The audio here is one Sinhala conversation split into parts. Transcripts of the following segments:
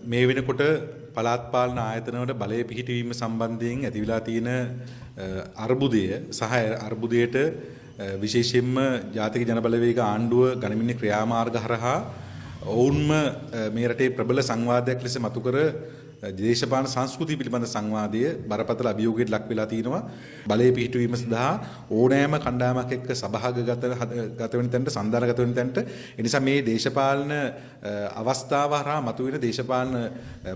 මේ වෙනකොට පළාත් පාලන ආයතනවල බලය පිහිටවීම සම්බන්ධයෙන් ඇති වෙලා තියෙන අර්බුදය සහ අර්බුදයට විශේෂයෙන්ම ජාතික ජනබලවේග ආණ්ඩුව ගනිමින් ක්‍රියාමාර්ග හරහා ඔවුන්ම මේ රටේ ප්‍රබල සංවාදයක් ලෙස මතු කර දේශපාලන සංස්කෘතිය පිළිබඳ සංවාදය බරපතල අභියෝගයකට ලක් වෙලා තිනවා. බලය පිහිටවීම සඳහා ඕනෑම කණ්ඩායමක් එක්ක සභාගත වෙන තැනට සන්දානගත වෙන තැනට ඒ නිසා මේ දේශපාලන අවස්ථාව හරහා මතුවෙන දේශපාලන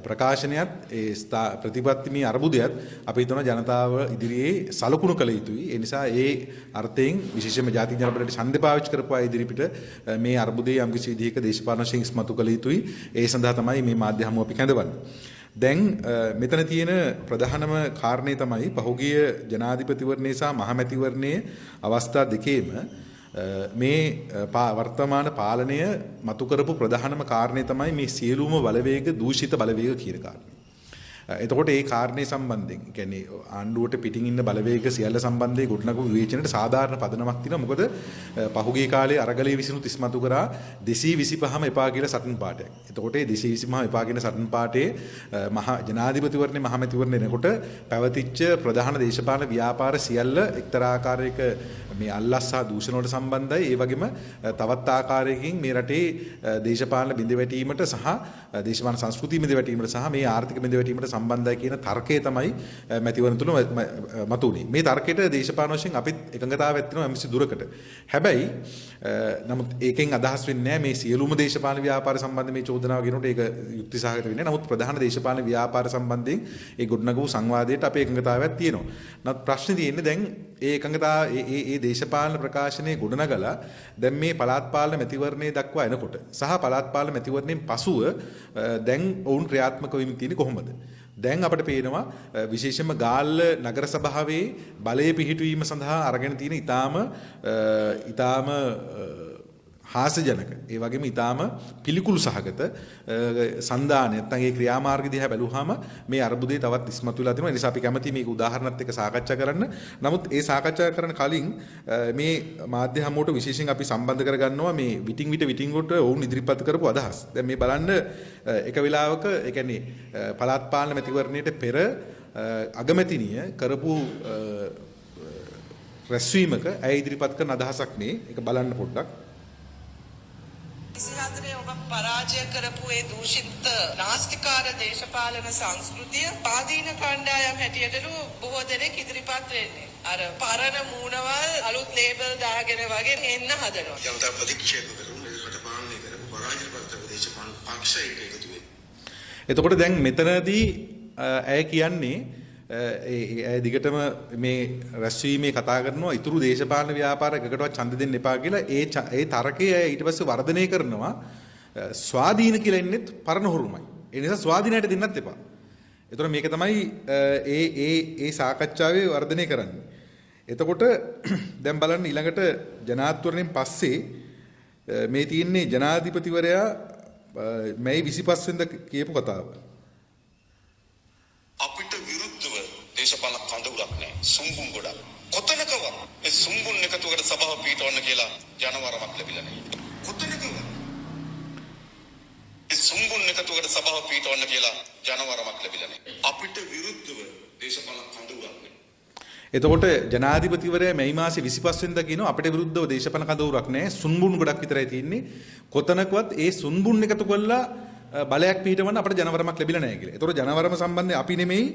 ප්‍රකාශනයත් ඒ ප්‍රතිපත්තිමය අර්බුදයත් අපි හිතන ජනතාව ඉදිරියේ සලකුණු කළ යුතුයි. ඒ නිසා ඒ අර්ථයෙන් විශේෂයෙන්ම ජාතික ජනබලයට ඡන්දය පාවිච්චි කරපු අය ඉදිරිපිට මේ අර්බුදයේ යම්කිසි විදිහක දේශපාලන වශයෙන් ඉස්මතු කළ යුතුයි. ඒ සඳහා තමයි මේ මාධ්‍ය හමුව අපි කැඳවන්නේ. දැන් මෙතන තියෙන ප්‍රධානම කාරණේ තමයි පහුගිය ජනාධිපතිවරණයේ සහ මහමැතිවරණයේ අවස්ථා දෙකේම මේ වර්තමාන පාලනය මතු කරපු ප්‍රධානම කාරණේ තමයි මේ සියලුම බලවේග දූෂිත බලවේග කියන කාරණේ. එතකොට ඒ කාරණේ සම්බන්ධයෙන් කියන්නේ ආණ්ඩුවට පිටින් ඉන්න බලවේග සියල්ල සම්බන්ධයෙන් ගොඩනගපු විවේචනයේ සාධාරණ පදනමක් තියෙනවා. මොකද පහුගිය කාලේ අරගලයේ විසිනුත් ඉස්මතු කරා 225ම එපා කියලා සටන් පාඨයක්. එතකොට මේ 225ම එපා කියන සටන් පාඨයේ මහා ජනාධිපතිවරණේ මහමැතිවරණේ එනකොට පැවතිච්ච ප්‍රධාන දේශපාලන ව්‍යාපාර සියල්ල එක්තරා ආකාරයක මේ අල්ලස් සහ දූෂණ වලට සම්බන්ධයි. ඒ වගේම තවත් ආකාරයකින් මේ රටේ දේශපාලන බිඳවැටීමට සහ දේශපාලන සංස්කෘතිය බිඳවැටීමට සහ මේ ආර්ථික බිඳවැටීමට සම්බන්ධයි කියන තර්කය තමයි මැතිවරණ තුල මතුනේ. මේ තර්කයට දේශපාලන වශයෙන් අපිත් එකඟතාවයක් තියෙනවා එම්සි දුරකට. හැබැයි නමුත් ඒකෙන් අදහස් වෙන්නේ නැහැ මේ සියලුම දේශපාලන ව්‍යාපාර සම්බන්ධ මේ චෝදනාව ගෙනකොට ඒක යුක්ති සහගත වෙන්නේ නැහැ. නමුත් ප්‍රධාන දේශපාලන ව්‍යාපාර සම්බන්ධයෙන් ඒ ගොඩනගපු සංවාදයට අපේ එකඟතාවයක් තියෙනවා. නමුත් ප්‍රශ්නේ තියෙන්නේ දැන් ඒ එකඟතාව ඒ දේශපාලන ප්‍රකාශනයේ ගොඩනගලා දැන් මේ පළාත් පාලන මැතිවරණයේ දක්වා එනකොට සහ පළාත් පාලන මැතිවරණයෙන් පසුව දැන් ඔවුන් ක්‍රියාත්මක වෙමින් තියෙන්නේ කොහොමද? දැන් අපිට පේනවා විශේෂයෙන්ම ගාල්ල නගර සභාවේ බලය පිහිටුවීම සඳහා අරගෙන තියෙන ඊටාම හාස්‍යජනක ඒ වගේම ඊටාම පිළිකුල් සහගත සන්දාන නැත්නම් ඒ ක්‍රියාමාර්ග දිහා බැලුවාම මේ අර්බුදේ තවත් ඉස්මතු වෙලා තියෙනවා. ඒ නිසා අපි කැමති මේක උදාහරණත් එක්ක සාකච්ඡා කරන්න. නමුත් ඒ සාකච්ඡා කරන කලින් මේ මාධ්‍ය හමුවට විශේෂයෙන් අපි සම්බන්ධ කරගන්නවා මේ විටින් විට ඔවුන් ඉදිරිපත් කරපු අදහස්. දැන් මේ බලන්න එක වෙලාවක ඒ කියන්නේ පළාත් පාලන මැතිවරණයට පෙර අගමැතිනිය කරපු රැස්වීමක ඇය ඉදිරිපත් කරන අදහසක් මේ. ඒක බලන්න පොඩ්ඩක්. ඔබ පරාජය කරපු ඒ දූෂිත නාස්තිකාර දේශපාලන සංස්කෘතිය පාදීන කණ්ඩායම් හැටියටලු බොහෝ දෙනෙක් ඉදිරිපත් වෙන්නේ. අර පරණ මූණවල් අලුත් ලේබල් දාගෙන වගේ එන්න හදනවා. ජනතා ප්‍රතික්ෂේප කරමු ඒකට පාලනය කරමු පරාජයපත් දේශපාලන පක්ෂයක එකතු වෙන්නේ. එතකොට දැන් මෙතනදී ඇය කියන්නේ ඒ දිගටම මේ රැස්වීමේ කතා කරනවා ඉතුරු දේශපාලන ව්‍යාපාර එකකටවත් ඡන්ද දෙන්න එපා කියලා ඒ තරකය ඊට පස්සේ වර්ධනය කරනවා ස්වාධීන කියලා ඉන්නෙත් පරණ හුරුමයි. ඒ නිසා ස්වාධීනයට දෙන්නත් එපා. එතකොට මේක තමයි ඒ සාකච්ඡාවේ වර්ධනය කරන්නේ. එතකොට දැන් බලන්න ඊළඟට ජනාධිපතිවරණයෙන් පස්සේ මේ තියෙන්නේ ජනාධිපතිවරයා මැයි 25 වෙනිදා කියපු කතාව. අපිට විරුද්ධව දේශපාලන කඳවුරක් නැහැ. සුම්බුන් ගොඩක්. කොතනකවත් මේ සුම්බුන් එකතුවකට සභාව පිටවන්න කියලා ජනවරමක් ලැබිලා නැහැ. කොතනකවත් මේ සුම්බුන් එකතුවකට සභාව පිටවන්න කියලා ජනවරමක් ලැබිලා නැහැ. අපිට විරුද්ධව දේශපාලන කඳවුරක් නැහැ. එතකොට ජනාධිපතිවරයා මැයි මාසේ 25 වෙනිදා කියනවා අපිට විරුද්ධව දේශපාලන කඳවුරක් නැහැ. සුම්බුන් ගොඩක් විතරයි තියෙන්නේ. කොතනකවත් ඒ සුම්බුන් එකතු කළා බලයක් පිටවන්න අපිට ජනවරමක් ලැබිලා නැහැ කියලා. ඒතකොට ජනවරම සම්බන්ධයෙන් අපි නෙමෙයි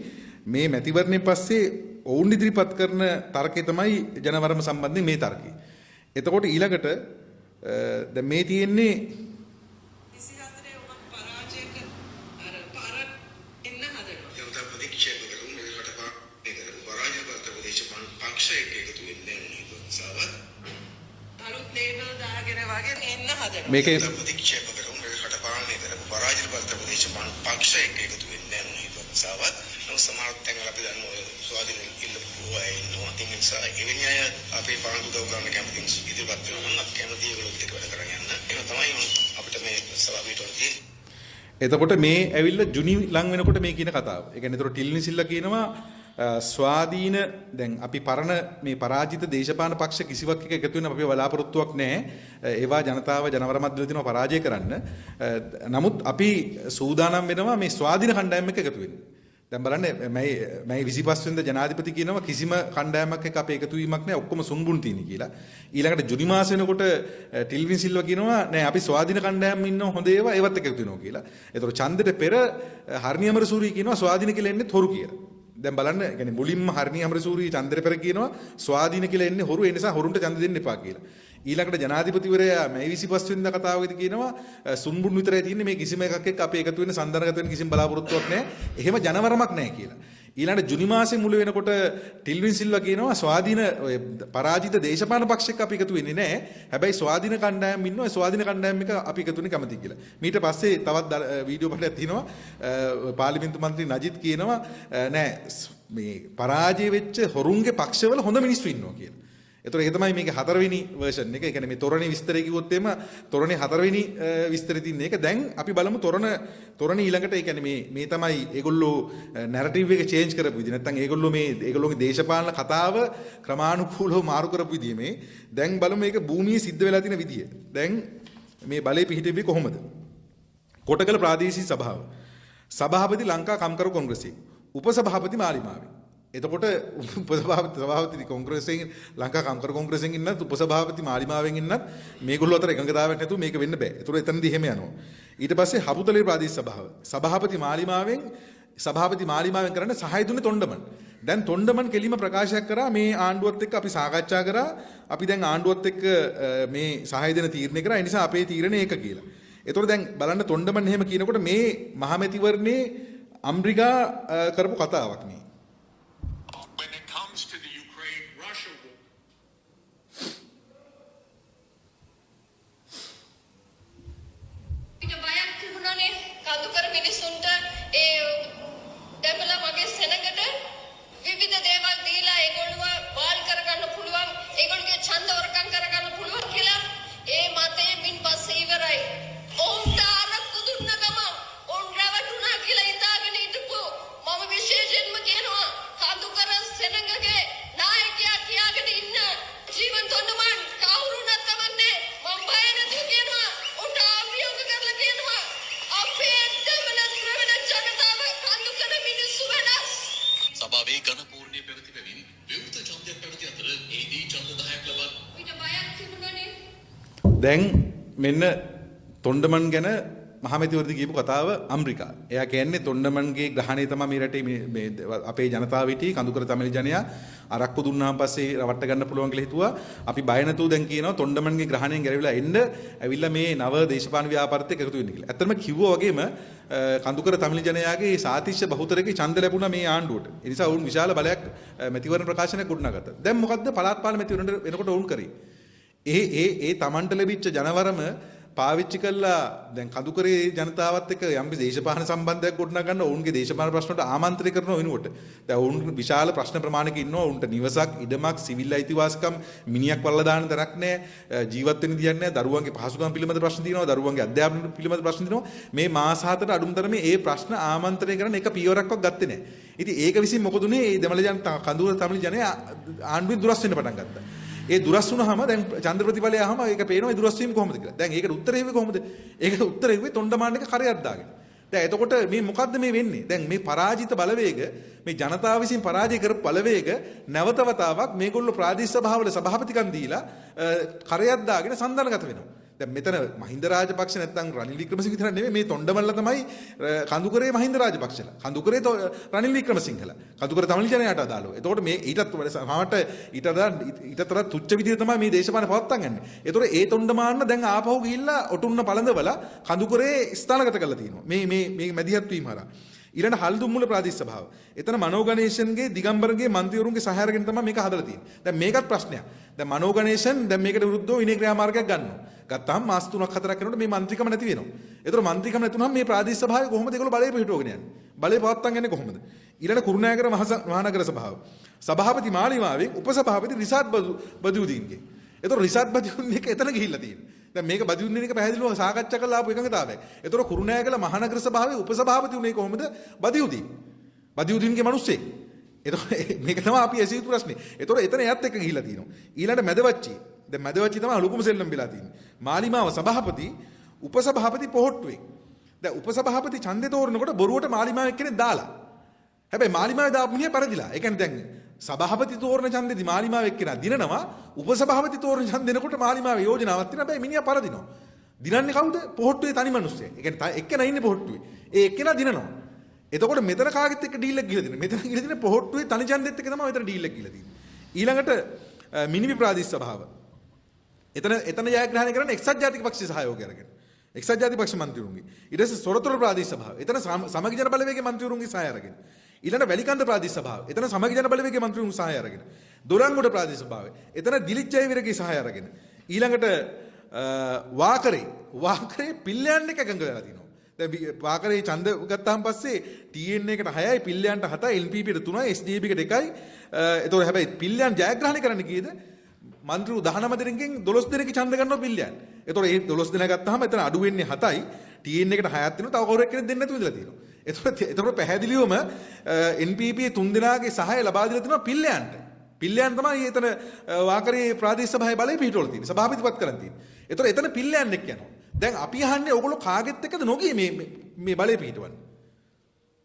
මේ මැතිවරණයෙන් පස්සේ ඔවුන් ඉදිරිපත් කරන තර්කය තමයි ජනවරම සම්බන්ධයෙන් මේ තර්කය. එතකොට ඊළඟට දැන් මේ තියෙන්නේ 24 ඔබ පරාජය කර අර පරණ එන්න හදනවා. ජනතා ප්‍රතික්ෂේප කරමු ඒකට පාලනය කරමු පරාජයපත් දේශපාලන පක්ෂයක එකතු වෙන්නේ නැහැ සාවත්. අලුත් ලේබල් දාගෙන වගේ එන්න හදනවා. මේකේ ප්‍රතික්ෂේප කරමු ඒකට පාලනය කරමු පරාජයපත් දේශපාලන පක්ෂයක එකතු වෙන්නේ නැහැ සාවත්. සමහරක් තැන්වල අපි දන්නවා ස්වාධීන ඉල්ලුවා ඉන්නවා. ඒ නිසා එවැනි අය අපේ පාලන උදව් කරන්න කැමති ඉදිරිපත් වෙනවා නම් අපි කැමති ඒගොල්ලොත් එක්ක වැඩ කරගෙන යන්න. ඒක තමයි අපිට මේ සභාවට තියෙන්නේ. එතකොට මේ ඇවිල්ලා ජුනි ලඟ වෙනකොට මේ කියන කතාව. ඒ කියන්නේ එතකොට ටිල්නි සිල්ලා කියනවා ස්වාධීන දැන් අපි පරණ මේ පරාජිත දේශපාලන පක්ෂ කිසිවක් එක එකතු වෙන අපේ බලාපොරොත්තුවක් නැහැ. ඒවා ජනතාව ජනවර මැදලා දිනවා පරාජය කරන්න. නමුත් අපි සූදානම් වෙනවා මේ ස්වාධීන කණ්ඩායම් එක්ක එකතු වෙන්න. දැන් බලන්න මේ 25 වෙනිදා ජනාධිපති කියනවා කිසිම කණ්ඩායමක් එක්ක අපේ එකතු වීමක් නැහැ ඔක්කොම සුන්බුන් තියෙන කියලා. ඊළඟට ජුනි මාස වෙනකොට ටිල්වින් සිල්වා කියනවා නෑ අපි ස්වාධීන කණ්ඩායම් ඉන්නව හොඳ ඒවා ඒවත් එක්ක එකතු වෙනවා කියලා. ඒතකොට ඡන්දෙට පෙර හර්නි අමරසූරිය කියනවා ස්වාධීන කියලා එන්නේ හොරු කියලා. දැන් බලන්න يعني මුලින්ම හර්නි අමරසූරිය ඡන්දෙට පෙර කියනවා ස්වාධීන කියලා එන්නේ හොරු ඒ නිසා හොරුන්ට ඡන්ද දෙන්න එපා කියලා. ඊළඟට ජනාධිපතිවරයා මේ 25 වෙනිදා කතාවකදී කියනවා සුන්බුන් විතරයි තියෙන්නේ මේ කිසිම එකක් එක්ක අපි එකතු වෙන්න සම්දානගත වෙන්න කිසිම බලාපොරොත්තුවක් නැහැ. එහෙම ජනවරමක් නැහැ කියලා. ඊළඟට ජුනි මාසේ මුල වෙනකොට ටිල්වින් සිල්වා කියනවා ස්වාධීන පරාජිත දේශපාලන පක්ෂයක අපි එකතු වෙන්නේ නැහැ. හැබැයි ස්වාධීන කණ්ඩායම් ඉන්නවා. ස්වාධීන කණ්ඩායම් එක අපි එකතු වෙන්න කැමතියි කියලා. ඊට පස්සේ තවත් වීඩියෝ පටයක් තියෙනවා. පාර්ලිමේන්තු මන්ත්‍රී නජිත් කියනවා නෑ මේ පරාජය වෙච්ච හොරුන්ගේ පක්ෂවල හොඳ මිනිස්සු ඉන්නවා කියලා. ඒතර ඒක තමයි මේකේ 4 වෙනි version එක. ඒ කියන්නේ මේ තොරණේ විස්තරය කිව්වොත් එimhe තොරණේ 4 වෙනි විස්තරය තියෙන එක. දැන් අපි බලමු තොරණ ඊළඟට ඒ කියන්නේ මේ තමයි ඒගොල්ලෝ නැරටිව් එක චේන්ජ් කරපු විදිහ. නැත්නම් ඒගොල්ලෝගේ දේශපාලන කතාව ක්‍රමානුකූලව මාරු කරපු විදිහ මේ. දැන් බලමු මේක භූමියේ සිද්ධ වෙලා තියෙන විදිය. දැන් මේ බලය පිහිටෙන්නේ කොහොමද? කොටකල ප්‍රාදේශීය සභාව. සභාපති ලංකා කම්කරු කොංග්‍රසයේ. උපසභාපති මාලිමාවේ. එතකොට උපසභාපති කොංග්‍රසයෙන් ලංකා කම්කරු කොංග්‍රසයෙන් ඉන්නත් උපසභාපති මාලිමාවෙන් ඉන්නත් මේගොල්ලෝ අතර එකඟතාවයක් නැතුව මේක වෙන්න බෑ. ඒතර එතනදී එහෙම යනවා. ඊට පස්සේ හපුතලේ ප්‍රාදේශීය සභාව. සභාපති මාලිමාවෙන් කරන්න සහාය දුන්නේ තොණ්ඩමන්. දැන් තොණ්ඩමන් කෙලිම ප්‍රකාශයක් කරා මේ ආණ්ඩුවත් එක්ක අපි සාකච්ඡා කරා. අපි දැන් ආණ්ඩුවත් එක්ක මේ සහාය දෙන තීරණය කරා. ඒ නිසා අපේ තීරණය ඒක කියලා. ඒතර දැන් බලන්න තොණ්ඩමන් එහෙම කියනකොට මේ මහමැතිවරණේ අම්රිකා කරපු කතාවක් මේ. කඳුකර මිනිසුන්ට ඒ දෙමළ මගේ සෙනඟට විවිධ දේවල් දීලා ඒගොල්ලෝ වාල් කරගන්න පුළුවන් ඒගොල්ලෝගේ ඡන්ද වරකම් කරගන්න පුළුවන් කියලා ඒ මතේ මින් පස්සේ ඉවරයි. ඔවුන්ට අරක්කු දුන්න ගම ඔවුන් රැවටුණා කියලා හිතාගෙන හිටපු මම විශේෂයෙන්ම කියනවා කඳුකර සෙනඟගේ නායකයා කියාගෙන ඉන්න ජීවන් තොණ්ඩමන් කවුරු නැත්තමන්නේ මම බය නැතුව කියනවා උන්ට අභියෝග කරලා කියනවා සභාවේ ගණපූර්ණයේ පැවති බැවින් විවෘත ඡන්දයක් පැවති අතර ඒදී ඡන්ද 10ක් ලබා ඊට බයක් තිබුණනේ. දැන් මෙන්න තොණ්ඩමන් ගැන මහමැතිවරදී කියපු කතාව අම්රිකා. එයා කියන්නේ තොණ්ඩමන්ගේ ග්‍රහණය තමයි මේ රටේ මේ අපේ ජනතාව හිටියේ කඳුකර තමිල් ජනයා අරක්කු දුන්නාම පස්සේ රවට්ට ගන්න පුළුවන් කියලා හිතුවා. අපි බය නැතුව දැන් කියනවා තොණ්ඩමන්ගේ ග්‍රහණයෙන් ගැලවිලා එන්න ඇවිල්ලා මේ නව දේශපාලන ව්‍යාපාරත් එක්ක එකතු වෙන්න කියලා. ඇත්තටම කිව්වා වගේම කඳුකර තමිල් ජනයාගේ සාතිශ්‍ය බහුතරකේ ඡන්ද ලැබුණා මේ ආණ්ඩුවට. ඒ නිසා වුන් විශාල බලයක් මැතිවරණ ප්‍රකාශනයක් ගොඩනගත්තා. දැන් මොකද්ද පළාත් පාලන මැතිවරණ වෙනකොට වුන් කරේ? ඒ තමන්ට ලැබිච්ච ජනවරම පාවිච්චි කළා දැන් කඳුකරේ ජනතාවත් එක්ක යම් දේශපාලන සම්බන්ධයක් ගොඩනගන්න ඔවුන්ගේ දේශපාලන ප්‍රශ්න වලට ආමන්ත්‍රණය කරන වෙනුවට දැන් ඔවුන් විශාල ප්‍රශ්න ප්‍රමාණයක ඉන්නවා. ඔවුන්ට නිවසක් ඉඩමක් සිවිල් අයිතිවාසිකම් මිනියක් වල්ලා දාන්න තරක් නැහැ. ජීවත් වෙන්න දෙයක් නැහැ. දරුවන්ගේ පහසුකම් පිළිබඳ ප්‍රශ්න තියෙනවා. දරුවන්ගේ අධ්‍යාපන පිළිබඳ ප්‍රශ්න තියෙනවා. මේ මාස 7ට අඩුම තරමේ ඒ ප්‍රශ්න ආමන්ත්‍රණය කරන එක පියවරක්වත් ගත්තේ නැහැ. ඉතින් ඒක විසින් මොකද උනේ? මේ දෙමළ ජනතා කඳුකර තමිල් ජනයා ආණ්ඩුවෙන් දුරස් වෙන්න පටන් ගත්තා. ඒ දුරස් වුණාම දැන් චන්ද්‍ර ප්‍රතිඵලය ආවම ඒක පේනවා ඒ දුරස් වීම කොහොමද කියලා. දැන් ඒකට උත්තරේ වෙන්නේ කොහොමද? ඒකට උත්තරේ වෙන්නේ තොණ්ඩමාන එක කරයක් දාගෙන. දැන් එතකොට මේ මොකද්ද මේ වෙන්නේ? දැන් මේ පරාජිත බලවේග මේ ජනතාව විසින් පරාජය කරපු බලවේග නැවත වතාවක් මේගොල්ලෝ ප්‍රාදේශීය සභාවල සභාපතිකම් දීලා කරයක් දාගෙන සන්දානගත වෙනවා. දැන් මෙතන මහින්ද රාජපක්ෂ නැත්නම් රනිල් වික්‍රමසිංහ විතර නෙමෙයි මේ තොණ්ඩමල්ලා තමයි කඳුකරේ මහින්ද රාජපක්ෂලා. කඳුකරේ රනිල් වික්‍රමසිංහලා. කඳුකර තමිල් ජනයාට අදාළව. එතකොට මේ ඊටත් ඊටතර තුච්ච විදිහට තමයි මේ දේශපාලන පවත්තන් යන්නේ. එතකොට ඒ තොණ්ඩමාන්න දැන් ආපහු ගිහිල්ලා ඔටුන්න පළඳවලා කඳුකරේ ස්ථානගත කරලා තියෙනවා. මේ මැදිහත් වීම හරහා. ඊළඟ හල්දුම්මුල ප්‍රාදේශ සභාව. එතන මනෝ ගණේෂන්ගේ දිගම්බරගේ මන්ත්‍රීවරුන්ගේ සහාය අරගෙන තමයි මේක හදලා තියෙන්නේ. දැන් මේකත් ප්‍රශ්නයක්. දැන් මනෝ ගණේෂන් දැන් මේකට විරුද්ධව විනය ක්‍රියාමාර්ගයක් ගන්නවා. ගත්තාම මාස 3-4ක් යනකොට මේ මන්ත්‍රීකම නැති වෙනවා. ඒතර මන්ත්‍රීකම නැති වුනහම මේ ප්‍රාදේශ සභාවේ කොහොමද ඒගොල්ලෝ බලය පිහිටුවගෙන යන්නේ? බලය පවත්වාගෙන යන්නේ කොහොමද? ඊළඟ කුරුණෑගල මහනගර සභාව. සභාපති මාලිමාවෙන් උපසභාපති රිසාඩ් බදියුදීන්ගේ. ඒතර රිසාඩ් බදියුදීන් එක එතන ගිහිල්ලා තියෙනවා. දැන් මේක බදියුදීන් එක පැහැදිලිව සාකච්ඡා කරලා ආපු එකඟතාවයක්. ඒතර කුරුණෑගල මහනගර සභාවේ උපසභාපති උනේ කොහොමද? බදියුදීන්ගේ මිනිස්සෙක්. එතකොට මේක තමයි අපි ඇසිය යුතු ප්‍රශ්නේ. එතකොට එතන එයත් එක්ක ගිහිලා තියෙනවා. ඊළඟට මැදවච්චි. දැන් මැදවච්චි තමයි ලොකුම සෙල්ලම් වෙලා තියෙන්නේ. මාලිමාව සභාපති උපසභාපති පොහොට්ටුවේ. දැන් උපසභාපති ඡන්දේ තෝරනකොට බොරුවට මාලිමාව එක්කෙනෙක් දාලා. හැබැයි මාලිමාවේ දාපු මිනිහා පරදිලා. ඒ කියන්නේ දැන් සභාපති තෝරන ඡන්දෙදි මාලිමාව එක්කෙනා දිනනවා. උපසභාපති තෝරන ඡන්ද දෙනකොට මාලිමාවේ යෝජනාවක් තියෙනවා. හැබැයි මිනිහා පරදිනවා. දිනන්නේ කවුද? පොහොට්ටුවේ තනි මිනිස්සෙක්. ඒ කියන්නේ එක්කෙනා ඉන්නේ පොහොට්ටුවේ. ඒ එක්කෙනා දිනනවා. එතකොට මෙතන කාගෙත් එක්ක ඩීල් එක ගිහලා තියෙනවා. මෙතන ගිහලා තියෙන්නේ පොහොට්ටුවේ තනි ඡන්දෙත් එක්ක තමයි මෙතන ඩීල් එක ගිහලා තියෙන්නේ. ඊළඟට මිනිමි ප්‍රාදේශ සභාව. එතන ජයග්‍රහණය කරන්නේ එක්සත් ජාතික පක්ෂයේ සහයෝගය අරගෙන. එක්සත් ජාතික පක්ෂ මන්ත්‍රීවරුන්ගේ. ඊට පස්සේ සොරතොර ප්‍රාදේශ සභාව. එතන සමගි ජන බලවේගයේ මන්ත්‍රීවරුන්ගේ සහාය අරගෙන. ඊළඟ වැලිකන්ද ප්‍රාදේශ සභාව. එතන සමගි ජන බලවේගයේ මන්ත්‍රීවරුන්ගේ සහාය අරගෙන. දොරංගොඩ ප්‍රාදේශ සභාව. එතන දිලිත් ජයවීරගේ සහාය අරගෙන. ඊළඟට වාකරේ පිල්ලයන් එක එකඟ වෙලා තිනවා. දැන් වාකරේ ඡන්ද ගත්තාන් පස්සේ TN එකට 6යි පිල්ලයන්ට 7යි LPP ට 3යි SDB කට 1යි. ඒතකොට හැබැයි පිල්ලයන් ජයග්‍රහණය කරන්න කීයද? මන්ත්‍රීවරු 19 දෙනෙක්ගෙන් 12 දෙනෙක් ඡන්ද ගන්නවා පිල්ලයන්. ඒතකොට මේ 12 දෙනා ගත්තාම එතන අඩු වෙන්නේ 7යි. TN එකට 6ක් දෙනවා. තව කවුරු එක්කෙනෙක් දෙන්න නැතුව ඉඳලා තියෙනවා. ඒතකොට පැහැදිලිවම NPP 3 දෙනාගේ සහාය ලබා දීලා තිනවා පිල්ලයන්ට. පිල්ලයන් තමයි එතන වාකරේ ප්‍රාදේශ සභාවේ බලය පිහිටවල තියෙන්නේ. සභාපතිපත් කරන් තියෙන්නේ. ඒතකොට එතන පිල්ලයන් එක්ක යනවා. දැන් අපි අහන්නේ ඕගොල්ලෝ කාගෙත් එක්කද නොගියේ මේ බලය පිහිටවන්නේ?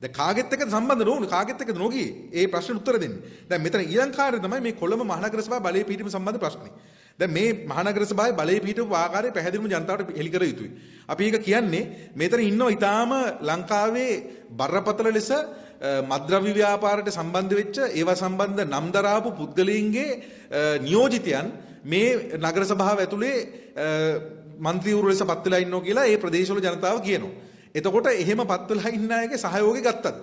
දැන් කාගෙත් එක්කද සම්බන්ධ නොවුනේ? කාගෙත් එක්කද නොගියේ? ඒ ප්‍රශ්නෙට උත්තර දෙන්න. දැන් මෙතන ඊළඟ කාර්යය තමයි මේ කොළඹ මහනගර සභාව බලය පිහිටීම සම්බන්ධ ප්‍රශ්නේ. දැන් මේ මහනගර සභාවේ බලය පිහිටවපු ආකාරය පැහැදිලිවම ජනතාවට හෙළි කර යුතුයි. අපි ඒක කියන්නේ මෙතන ඉන්නවා ඊටාම ලංකාවේ බරපතල ලෙස මද්ද්‍රව්‍ය ව්‍යාපාරයට සම්බන්ධ වෙච්ච ඒවා සම්බන්ධ නම් දරාපු පුද්ගලයින්ගේ නියෝජිතයන් මේ නගර සභාව ඇතුලේ මන්ත්‍රීවරු ලෙස පත් වෙලා ඉන්නවා කියලා ඒ ප්‍රදේශවල ජනතාව කියනවා. එතකොට එහෙම පත් වෙලා ඉන්න අයගේ සහයෝගය ගත්තද?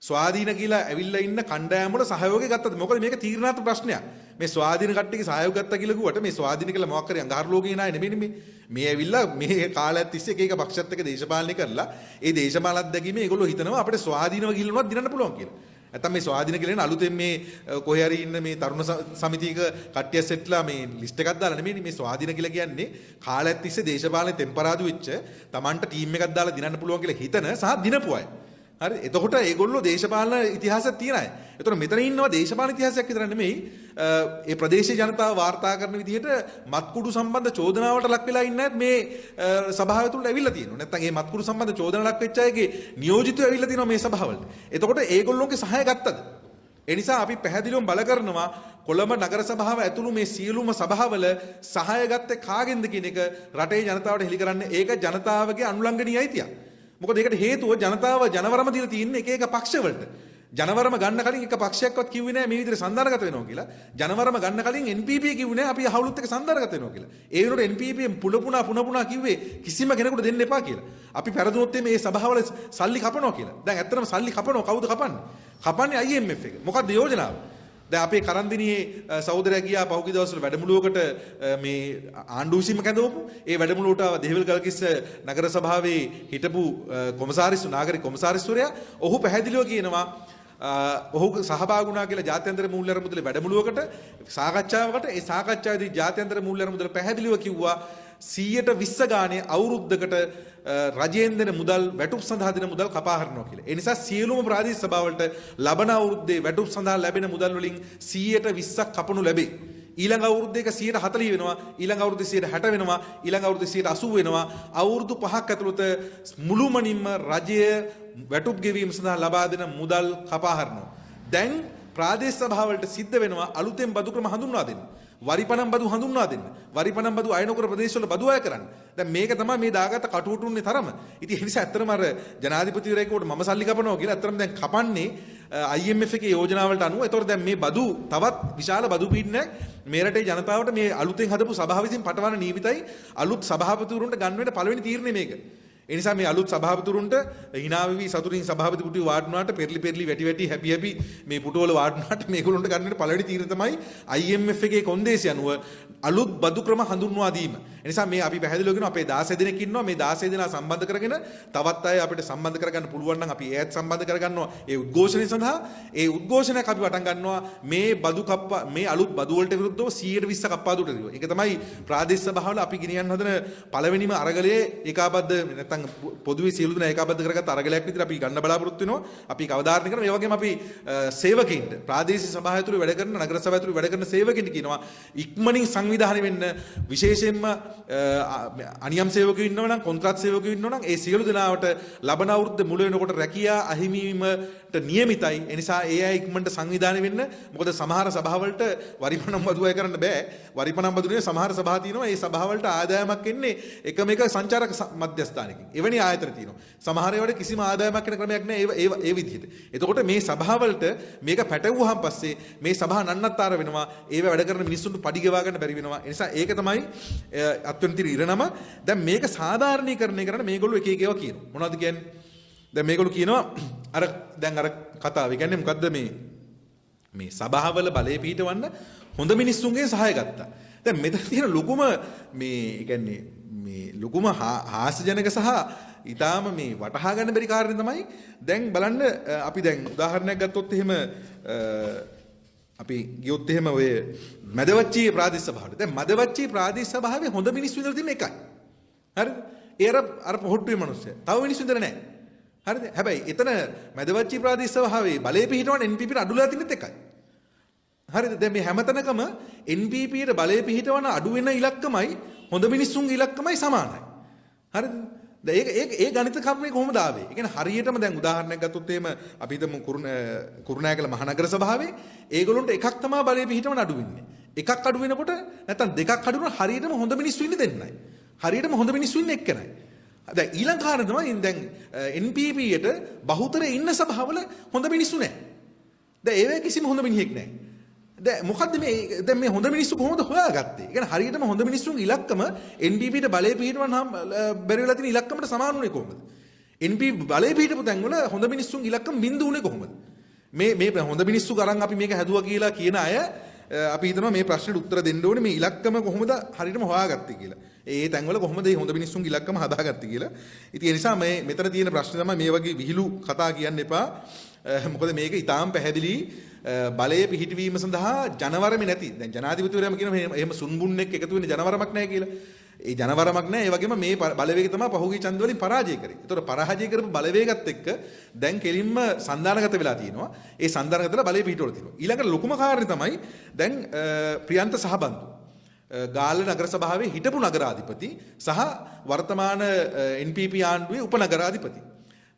ස්වාධීන කියලා ඇවිල්ලා ඉන්න කණ්ඩායම් වල සහයෝගය ගත්තද? මොකද මේක තීරණාත්මක ප්‍රශ්නයක්. මේ ස්වාධීන කට්ටියගේ සහයෝගය ගත්තා කියලා කිව්වට මේ ස්වාධීන කියලා මොකක් කරේ අඟහරු ලෝකේ නාය නෙමෙයි මේ ඇවිල්ලා මේ කාලයක් තිස්සේ එක එක පක්ෂත් එක්ක දේශපාලනය කරලා ඒ දේශපාලන අත්දැකීම ඒගොල්ලෝ හිතනවා අපිට ස්වාධීනව ගිල්ලුණාත් දිනන්න පුළුවන් කියලා. නැත්තම් මේ ස්වාධීන කියලා අලුතෙන් මේ කොහේ හරි ඉන්න මේ තරුණ සමිතියක කට්ටිය සෙට්ලා මේ ලිස්ට් එකක් දාලා නෙමෙයි මේ ස්වාධීන කියලා කියන්නේ කාලයක් තිස්සේ දේශපාලනේ ටෙම්පරාදු වෙච්ච Tamanට ටීම් එකක් දාලා දිනන්න පුළුවන් කියලා හිතන සහ දිනපු අය. හරි එතකොට ඒගොල්ලෝ දේශපාලන ඉතිහාසයක් තියෙන අය. එතකොට මෙතන ඉන්නවා දේශපාලන ඉතිහාසයක් විතර නෙමෙයි ඒ ප්‍රදේශීය ජනතාව වාර්තා කරන විදිහට මත්කුඩු සම්බන්ධ චෝදනාවට ලක් වෙලා ඉන්න අයත් මේ සභාව තුළට ඇවිල්ලා තියෙනවා. නැත්නම් මේ මත්කුඩු සම්බන්ධ චෝදනා ලක් වෙච්ච අයගේ නියෝජිතයෝ ඇවිල්ලා තියෙනවා මේ සභාවලට. එතකොට ඒගොල්ලෝගේ සහාය ගත්තද? ඒ නිසා අපි පැහැදිලිවම බල කරනවා කොළඹ නගර සභාව ඇතුළු මේ සියලුම සභාවල සහාය ගත්තේ කාගෙන්ද කියන එක රටේ ජනතාවට හෙළි කරන්න ඒක ජනතාවගේ අනුලංඝනීය අයිතියක්. මොකද ඒකට හේතුව ජනතාව ජනවරම දීලා තියෙන්නේ එක එක පක්ෂවලට. ජනවරම ගන්න කලින් එක පක්ෂයක්වත් කිව්වේ නැහැ මේ විදිහට සන්දානගත වෙනවා කියලා. ජනවරම ගන්න කලින් NPP කිව්වේ නැහැ අපි හවුලුත් එක්ක සන්දානගත වෙනවා කියලා. ඒ වෙනකොට NPP පුන කිව්වේ කිසිම කෙනෙකුට දෙන්න එපා කියලා. අපි පෙරදුනොත් මේ සභාවල සල්ලි කපනවා කියලා. දැන් ඇත්තටම සල්ලි කපනවා කවුද කපන්නේ? කපන්නේ IMF එක. මොකක්ද යෝජනාව? දැන් අපේ කරන්දිනියේ සහෝදරයා ගියා පහුගිය දවස්වල වැඩමුළුවකට මේ ආණ්ඩුව විසින්ම කැඳවපු ඒ වැඩමුළුවට දෙහිවල් ගල්කිස්ස නගර සභාවේ හිටපු කොමසාරිස් නාගරික කොමසාරිස්වරයා ඔහු පැහැදිලිව කියනවා ඔහු සහභාගී වුණා කියලා ජාත්‍යන්තර මූල්‍ය අරමුදල වැඩමුළුවකට සාකච්ඡාවකට ඒ සාකච්ඡාවේදී ජාත්‍යන්තර මූල්‍ය අරමුදල පැහැදිලිව කිව්වා 120 ගානේ අවුරුද්දකට රජයෙන් දෙන මුදල් වැටුප් සඳහා දෙන මුදල් කපා හරිනවා කියලා. ඒ නිසා සියලුම ප්‍රාදේශීය සභාවලට ලබන අවුරුද්දේ වැටුප් සඳහා ලැබෙන මුදල් වලින් 120ක් කපනු ලැබේ. ඊළඟ අවුරුද්දේ ඒක 140 වෙනවා, ඊළඟ අවුරුද්දේ 160 වෙනවා, ඊළඟ අවුරුද්දේ 180 වෙනවා. අවුරුදු 5ක් ඇතුළත මුළුමනින්ම රජය වැටුප් ගෙවීම සඳහා ලබා දෙන මුදල් කපා හරිනවා. දැන් ප්‍රාදේශීය සභාවලට සිද්ධ වෙනවා අලුතෙන් බදු ක්‍රම හඳුන්වා දෙන්න. වරිපණම් බදු හඳුන්වා දෙන්න. වරිපණම් බදු අය නොකර ප්‍රදේශවල බදු අය කරන්න. දැන් මේක තමයි මේ දාගත්ත කටුවටුන්නේ තරම. ඉතින් ඒ නිසා ඇත්තටම අර ජනාධිපතිවරයෙකුට මම සල්ලි කපනවා කියලා ඇත්තටම දැන් කපන්නේ IMF එකේ යෝජනාවලට අනුව. ඒතකොට දැන් මේ බදු තවත් විශාල බදු පීඩනයක් මේ රටේ ජනතාවට මේ අලුතෙන් හදපු සභාව විසින් පටවන නීමිතයි අලුත් සභාපතිවරුන්ට ගන්න වෙන පළවෙනි තීරණය මේක. ඒ නිසා මේ අලුත් සභාපතිවරුන්ට hina වෙවි සතුටින් සභාපති පුටුවේ වාඩුණාට පෙරලි වැටි හැපි මේ පුටුවල වාඩුණාට මේගොල්ලන්ට ගන්න වෙන පළවෙනි තීරණය තමයි IMF එකේ කොන්දේසි අනුව අලුත් බදු ක්‍රම හඳුන්වා දීම. ඒ නිසා මේ අපි පැහැදිලිව කියනවා අපේ 16 දෙනෙක් ඉන්නවා මේ 16 දෙනා සම්බන්ධ කරගෙන තවත් අය අපිට සම්බන්ධ කරගන්න පුළුවන් නම් අපි ඒත් සම්බන්ධ කරගන්නවා ඒ උද්ඝෝෂණය සඳහා. ඒ උද්ඝෝෂණයක් අපි පටන් ගන්නවා මේ බදු කප්පා මේ අලුත් බදු වලට විරුද්ධව 120 කප්පාදුට. ඒක තමයි ප්‍රාදේශීය සභාවල අපි ගෙනියන්න හදන පළවෙනිම අරගලයේ ඒකාබද්ධ නැත්නම් නැත්නම් පොදුවේ සියලු දෙනා ඒකාබද්ධ කරගත් අරගලයක් විදිහට අපි ගන්න බලාපොරොත්තු වෙනවා. අපි අවධාරණය කරනවා. ඒ වගේම අපි සේවකයින්ට ප්‍රාදේශීය සභාව ඇතුළේ වැඩ කරන නගර සභාව ඇතුළේ වැඩ කරන සේවකයින්ට කියනවා ඉක්මනින් සංවිධානය වෙන්න විශේෂයෙන්ම අනියම් සේවකයෝ ඉන්නවා නම් කොන්ත්‍රාත් සේවකයෝ ඉන්නවා නම් ඒ සියලු දෙනාට ලබන අවුරුද්ද මුල වෙනකොට රැකියා අහිමි වීමට නියමිතයි. ඒ නිසා ඒ අය ඉක්මනට සංවිධානය වෙන්න. මොකද සමහර සභාවලට වරිපණම් බදු අය කරන්න බෑ. වරිපණම් බදු නේ සමහර සභා තියෙනවා. ඒ සභාවලට ආදායමක් එන්නේ එකම එක සංචාරක මධ්‍යස්ථානකින්. එවැනි ආයතන තියෙනවා. සමහර ඒවාට කිසිම ආදායමක් වෙන ක්‍රමයක් නැහැ ඒ විදිහට. එතකොට මේ සභාවලට මේක පැටවුවාන් පස්සේ මේ සභා නන්නත්තර වෙනවා. ඒව වැඩ කරන මිනිස්සුන්ට පඩි ගෙවා ගන්න බැරි වෙනවා. ඒ නිසා ඒක තමයි අත්වෙන්තිර ඉරනම. දැන් මේක සාධාරණීකරණය කරන්න මේගොල්ලෝ එක එක ඒවා කියනවා. මොනවද කියන්නේ? දැන් මේගොල්ලෝ කියනවා අර කතාව. ඒ කියන්නේ මොකද්ද මේ සභාවල බලය පිහිටවන්න හොඳ මිනිස්සුන්ගේ සහාය ගත්තා. දැන් මෙතන තියෙන ලොකුම මේ ලොකුම හාස්‍යජනක සහ ඊටාම මේ වටහා ගන්න බැරි කාරණේ තමයි දැන් බලන්න අපි දැන් උදාහරණයක් ගත්තොත් එහෙම අපි ගියොත් එහෙම ඔය මැදවච්චී ප්‍රාදේශ සභාවට. දැන් මැදවච්චී ප්‍රාදේශ සභාවේ හොඳ මිනිස්සු ඉඳලා තියෙන එකයි. හරිද? ඒ අර පොහොට්ටුවේ මිනිස්සු. තව මිනිස්සු ඉඳලා නැහැ. හරිද? හැබැයි එතන මැදවච්චී ප්‍රාදේශ සභාවේ බලය පිහිටවන NPP ට අඩුලා තියෙනෙත් එකයි. හරිද? දැන් මේ හැමතැනකම NPP ට බලය පිහිටවන අඩු වෙන ඉලක්කමයි හොඳ මිනිස්සුන්ගේ ඉලක්කමයි සමානයි. හරිද? දැන් ඒ ගණිත කර්මය කොහොමද ආවේ? ඒ කියන්නේ හරියටම දැන් උදාහරණයක් ගත්තොත් එහෙම අපි හිතමු කුරුණෑගල මහනගර සභාවේ ඒගොල්ලොන්ට එකක් තමයි බලය පිහිටවන අඩු වෙන්නේ. එකක් අඩු වෙනකොට නැත්නම් දෙකක් අඩු වෙනකොට හරියටම හොඳ මිනිස්සු ඉන්නේ දෙන්නයි. හරියටම හොඳ මිනිස්සු ඉන්නේ එක්කනයි. දැන් ඊළඟ කාරණා තමයි දැන් NPP යට බහුතරේ ඉන්න සභාවල හොඳ මිනිස්සු නැහැ. දැන් ඒවැ කිසිම හොඳ මිනිහෙක් නැහැ. දැන් මොකද්ද මේ හොඳ මිනිස්සු කොහොමද හොයාගත්තේ? ඒ කියන්නේ හරියටම හොඳ මිනිස්සුන්ගේ ඉලක්කම NPP ට බලය පිහිටවන්න බැරි වෙලා තියෙන ඉලක්කමට සමාන උනේ කොහොමද? NPP බලය පිහිටපු තැන් වල හොඳ මිනිස්සුන්ගේ ඉලක්කම බිඳු උනේ කොහොමද? මේ හොඳ මිනිස්සු ගරන් අපි මේක හැදුවා කියලා කියන අය අපි හිතනවා මේ ප්‍රශ්නෙට උත්තර දෙන්න ඕනේ මේ ඉලක්කම කොහොමද හරියටම හොයාගත්තේ කියලා. ඒ තැන්වල කොහොමද මේ හොඳ මිනිස්සුන්ගේ ඉලක්කම හදාගත්තේ කියලා. ඉතින් ඒ නිසා මෙතන තියෙන ප්‍රශ්නේ තමයි මේ වගේ විහිළු කතා කියන්න එපා. මොකද මේක ඊටාම් පැහැදිලි බලය පිහිටවීම සඳහා ජනවරම නැති. දැන් ජනාධිපතිවරයාම කියනවා එහෙම සුන්බුන්නෙක් එකතු වෙන්නේ ජනවරමක් නැහැ කියලා. ඒ ජනවරමක් නැහැ. ඒ වගේම මේ බලවේගය තමයි පහුගිය ඡන්ද වලින් පරාජය කරේ. ඒතකොට පරාජය කරපු බලවේගත් එක්ක දැන් කෙලින්ම සන්දානගත වෙලා තියෙනවා. ඒ සන්දානගතලා බලය පිහිටවල තියෙනවා. ඊළඟට ලොකුම කාරණේ තමයි දැන් ප්‍රියන්ත සහබන්දු ගාල්ල නගර සභාවේ හිටපු නගරාධිපති සහ වර්තමාන NPP ආණ්ඩුවේ උපනගරාධිපති.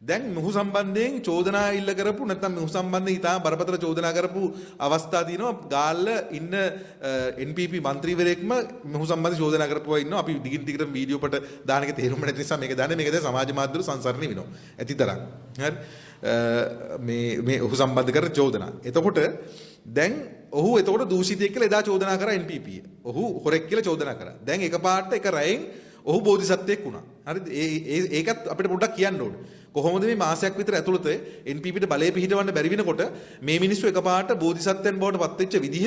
දැන් මොහු සම්බන්ධයෙන් චෝදනා ඉල්ල කරපු නැත්නම් මොහු සම්බන්ධයෙන් ඉතාම බරපතල චෝදනා කරපු අවස්ථා තියෙනවා. ගාල්ල ඉන්න NPP മന്ത്രിවරයෙක්ම මොහු සම්බන්ධ චෝදනා කරපුවා ඉන්නවා. අපි දිගින් දිගට වීඩියෝ පට දාන එක තේරුම් නැති නිසා මේක දාන්නේ. මේක දැන් සමාජ මාධ්‍යවල සංසරණය වෙනවා. ඇති තරම්. හරි. මේ ඔහු සම්බන්ධ කර චෝදනා. එතකොට දැන් ඔහු එතකොට දූෂිතයෙක් කියලා එදා චෝදනා කරා NPP. ඔහු හොරෙක් කියලා චෝදනා කරා. දැන් එකපාරට එක රැයෙන් ඔහු බෝධිසත්වයෙක් වුණා. හරිද? ඒකත් අපිට පොඩ්ඩක් කියන්න ඕනේ. කොහොමද මේ මාසයක් විතර ඇතුළත NPP ට බලය පිහිටවන්න බැරි වෙනකොට මේ මිනිස්සු එකපාරට බෝධිසත්වයන් බවට පත් වෙච්ච විදිහ,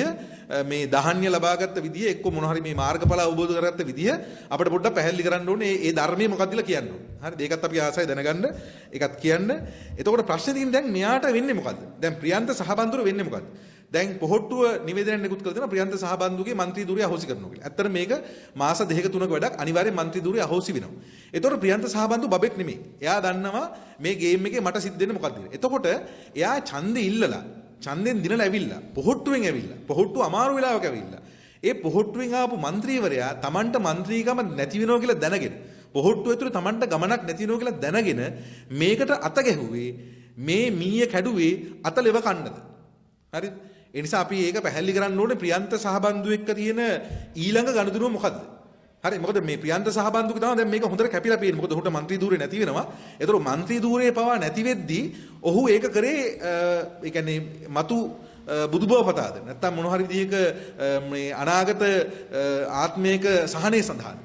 මේ දහන්‍ය ලබාගත්ත විදිහ, එක්ක මොන හරි මේ මාර්ගඵල අවබෝධ කරගත්ත විදිහ අපිට පොඩ්ඩක් පැහැදිලි කරන්න ඕනේ. ඒ ධර්මයේ මොකක්ද කියලා කියන්න ඕනේ. හරිද? ඒකත් අපි ආසයි දැනගන්න. ඒකත් කියන්න. එතකොට ප්‍රශ්නේ තියෙන්නේ දැන් මෙයාට වෙන්නේ මොකද්ද? දැන් ප්‍රියන්ත සහබන්දුර වෙන්නේ මොකද්ද? දැන් පොහොට්ටුව නිවේදනයක් නිකුත් කරලා තියෙනවා ප්‍රියන්ත සහබන්දුගේ മന്ത്രി ධූරය අහෝසි කරනවා කියලා. ඇත්තට මේක මාස 2-3ක වැඩක් අනිවාර්යෙන් മന്ത്രി ධූරය අහෝසි වෙනවා. එතකොට ප්‍රියන්ත සහබන්දු බබෙක් නෙමෙයි. එයා දන්නවා මේ ගේම් එකේ මට සිද්ධ වෙන්නේ මොකක්ද කියලා. එතකොට එයා ඡන්දෙ ඉල්ලලා, ඡන්දෙන් දිනලා ඇවිල්ලා, පොහොට්ටුවෙන් ඇවිල්ලා, පොහොට්ටුව අමාරු වෙලාවක ඇවිල්ලා. ඒ පොහොට්ටුවෙන් ආපු മന്ത്രിවරයා Tamanට മന്ത്രിකම නැති වෙනවා කියලා දැනගෙන, පොහොට්ටුව ඇතුලේ Tamanට ගමනක් නැති වෙනවා කියලා දැනගෙන මේකට අත ගැහුවේ මේ මීය කැඩුවේ අත ලෙව කන්නද. හරිද? ඒ නිසා අපි ඒක පැහැදිලි කරන්න ඕනේ ප්‍රියන්ත සහබන්දු එක්ක තියෙන ඊළඟ ගනුදෙනුව මොකද්ද? හරි මොකද මේ ප්‍රියන්ත සහබන්දුක තමයි දැන් මේක හොඳට කැපිලා පේන්නේ. මොකද ඔහුට മന്ത്രി ධූරේ නැති වෙනවා. ඒතර മന്ത്രി ධූරේ පවා නැති වෙද්දී ඔහු ඒක කරේ ඒ කියන්නේ මතු බුදුබව පතාද නැත්තම් මොන හරි විදිහක මේ අනාගත ආත්මයක සහනය සඳහා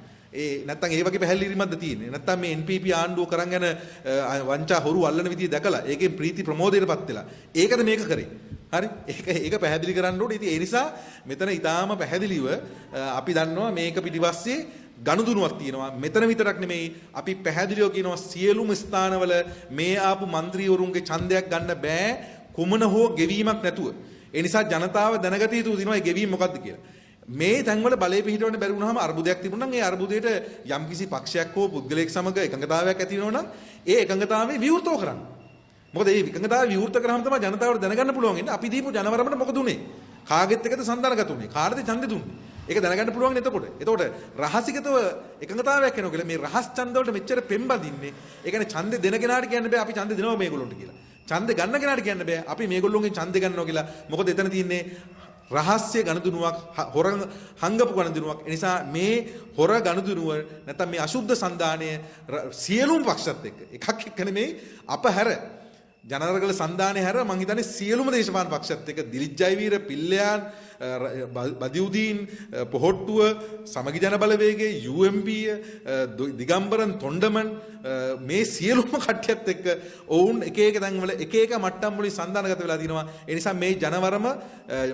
නැත්තම් ඒ වගේ පැහැදිලිවීමක්ද තියෙන්නේ. නැත්තම් මේ NPP ආණ්ඩුව කරන් යන වංචා හොරු අල්ලන විදිය දැකලා ඒකෙන් ප්‍රීති ප්‍රමෝදයටපත් වෙලා ඒකද මේක කරේ. හරි ඒක පැහැදිලි කරන්න ඕනේ. ඉතින් ඒ නිසා මෙතන ඊටාම පැහැදිලිව අපි දන්නවා මේක පිටිපස්සේ ගනුදෙනුවක් තියෙනවා. මෙතන විතරක් නෙමෙයි අපි පැහැදිලිව කියනවා සියලුම ස්ථානවල මේ ආපු മന്ത്രിවරුන්ගේ ඡන්දයක් ගන්න බෑ කුමන හෝ ගෙවීමක් නැතුව. ඒ නිසා ජනතාව දැනගත යුතු දිනවා මේ ගෙවීම මොකක්ද කියලා. මේ තැන්වල බලය පිහිටවන්න බැරි වුණාම අර්බුදයක් තිබුණා නම් ඒ අර්බුදයට යම්කිසි පක්ෂයක් හෝ පුද්ගලයෙක් සමග එකඟතාවයක් ඇති වෙනවා නම් ඒ එකඟතාවය විවෘතව කරන්න. මොකද මේ එකඟතාවය විවෘත කරාම තමයි ජනතාවට දැනගන්න පුළුවන් ඉන්නේ අපි දීපු ජනවරමට මොකද උනේ? කාගෙත් එකද සන්දානගත උනේ? කාටද ඡන්දෙ දුන්නේ? ඒක දැනගන්න පුළුවන් එතකොට. එතකොට රහසිගතව එකඟතාවයක් එනවා කියලා මේ රහස් ඡන්ද වලට මෙච්චර පෙම්බදින්නේ. ඒ කියන්නේ ඡන්දෙ දෙන කෙනාට කියන්න බෑ අපි ඡන්දෙ දෙනවා මේගොල්ලන්ට කියලා. ඡන්දෙ ගන්න කෙනාට කියන්න බෑ අපි මේගොල්ලෝගෙන් ඡන්දෙ ගන්නවා කියලා. මොකද එතන තියෙන්නේ රහස්‍ය ගණදුනුවක් හොර හංගපු ගණදුනුවක්. ඒ නිසා මේ හොර ගණදුනුව නැත්නම් මේ අශුද්ධ සන්දානය සියලුම පක්ෂත් එක්ක එකක් එක්ක නෙමෙයි අප හැර ජනරගල සන්දානය හැර මං හිතන්නේ සියලුම දේශපාලන පක්ෂත් එක්ක දිලිත් ජයවීර පිල්ලයන් බදියුදීන් පොහොට්ටුව සමගි ජන බලවේගයේ UMP දිගම්බරන් තොණ්ඩමන් මේ සියලුම කට්ටියත් එක්ක ඔවුන් එක එක තැන්වල එක එක මට්ටම් වලින් සන්දානගත වෙලා තිනවා. ඒ නිසා මේ ජනවරම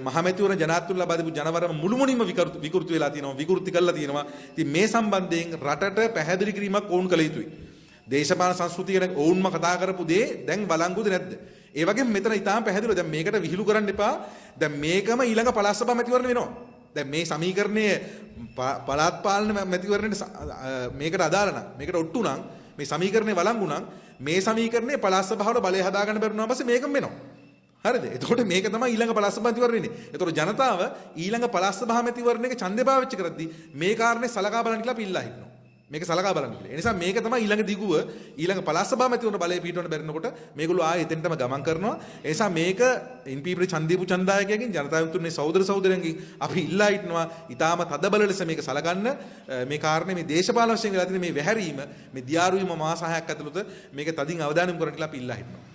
මහමැතිවරණ ජනාධිපතිතුමා ලබා දීපු ජනවරම මුළුමනින්ම විකෘති වෙලා තිනවා විකෘති කරලා තිනවා. ඉතින් මේ සම්බන්ධයෙන් රටට පැහැදිලි කිරීමක් ඕන් කළ යුතුයි. දේශපාලන සංස්කෘතිය ගැන ඕන්ම කතා කරපු දේ දැන් බලංගුද නැද්ද? ඒ වගේම මෙතන ඊටාම පැහැදිලිව දැන් මේකට විහිළු කරන්න එපා. දැන් මේකම ඊළඟ පළාත් සභා මැතිවරණ වෙනවා. දැන් මේ සමීකරණයේ පළාත් පාලන මැතිවරණයට මේකට අදාළ නම් මේකට ඔට්ටු නම් මේ සමීකරණේ වළංගු නම් මේ සමීකරණේ පළාත් සභාවල බලය හදාගන්න බැරිුණා පස්සේ මේකම වෙනවා. හරිද? එතකොට මේක තමයි ඊළඟ පළාත් සභා මැතිවරණ වෙන්නේ. එතකොට ජනතාව ඊළඟ පළාත් සභා මැතිවරණයක ඡන්දේ පාවිච්චි කරද්දී මේ කාරණේ සලකා බලන්න කියලා අපි ඉල්ලා හිටනවා. මේක සලකා බලන්න කියලා. ඒ නිසා මේක තමයි ඊළඟ දිගුව ඊළඟ පළාත් සභා මැතිවරණ බලය පිටවන්න බැරිනකොට මේගොල්ලෝ ආයෙ එතෙන්ටම ගමන් කරනවා. ඒ නිසා මේක NPP ඡන්දීපු ඡන්දායකයන්ගෙන් ජනතා විමුක්තියේ සහෝදර සහෝදරයන්ගෙන් අපි ඉල්ලා හිටනවා ඊටාම තදබල ලෙස මේක සලකන්න. මේ කාරණේ මේ දේශපාලන වශයෙන් වෙලා තියෙන මේ වැහැරීම මේ දියාරු වීම මාස 6ක් ඇතුළත මේක තදින් අවධානය යොමු කරන්න කියලා අපි ඉල්ලා හිටනවා.